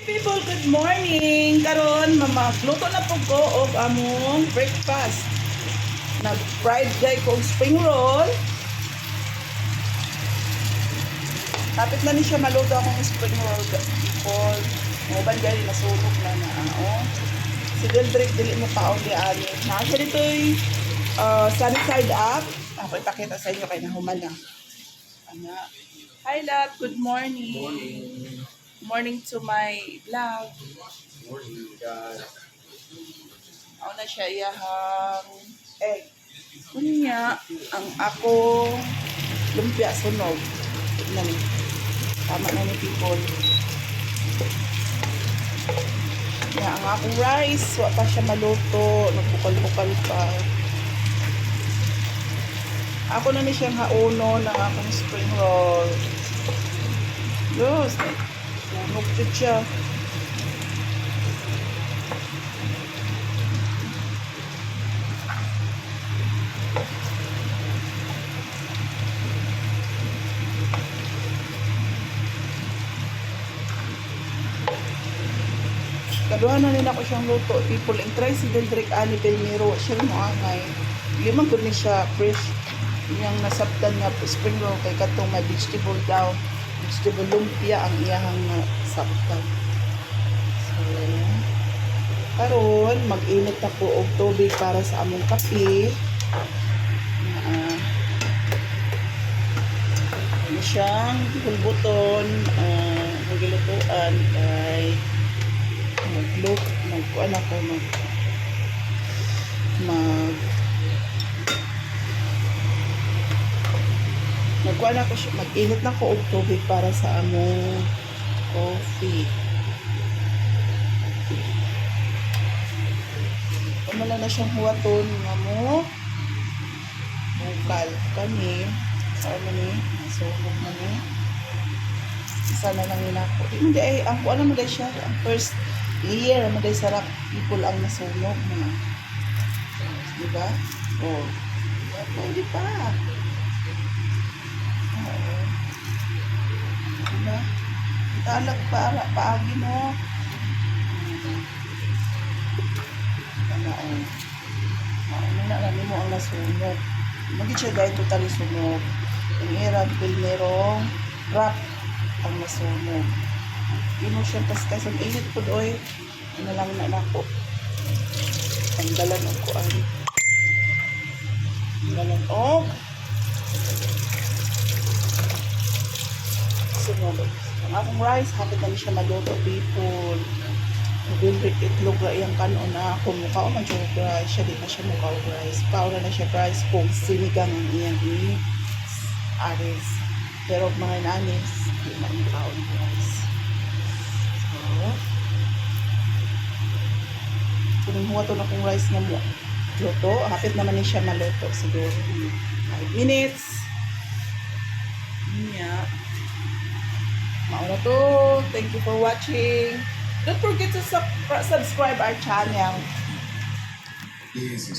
People, good morning. Karon mamagluto na po ko og among breakfast. Nag-fried guy ko og spring roll. Tapit na ni siya maluto akong spring roll people. Uban gani nasunog na oh. Si Deldrick dili mo pa uli ani. Nasa dito'y sunny side up. Ako ipakita sa inyo kay nahuman na. Ana. Hi love, good morning. Morning to my vlog. Morning, guys. Ako na siya iyahang egg. Kunya, ang ako lumpia sunog. Tignan ni. Tama na ni people. Kaya ang akong rice, wa pa siya maluto. Nagbukal-bukal pa. Ako na ni siyang hauno ng akong spring roll. Yes. Sunog din siya. Kaduhan na nila ko siyang luto. People, and try si Deldrick ani Pelmiro. Siya rin mo angay. Limang good ni siya fresh. Yung nasabtan nga spring roll kay katong may vegetable daw. Vegetable lumpia ang iyahang sabtan. So, karon mag-init na po og tubig para sa among kape. Ano siyang bulbuton, magilutuan kay magkuan ako magkuan ako siya, mag-init na ko og tubig para sa among coffee. Umala na siyang huwaton nga mo bukal kani sa ni nasugod na ni isa na lang nila ko hindi ay ang kuan mo dai siya ang first layer mo dai sarap people ang nasunog na diba oh pwede pa oo diba talag para paagi mo ano na lang mo ang nasunog magit siya dahil totally sunog ang irang pilmerong wrap ang nasunog ino siya tas ang init po doy ano lang na nako ang dalan ang kuan ang dalan og sunog ang akong rice hapit na siya maluto people Deldrick itlog ra iyang kanon na ako mukha o man siya rice siya di na siya mukha o rice paura na siya rice kung sinigang ang iyang aris pero mga inanis di na mukha o rice so kung huwa to na kong rice na mo luto hapit naman ni siya maluto siguro 5 minutes yeah. Mauna to. Thank you for watching. Don't forget to subscribe our channel. Easy.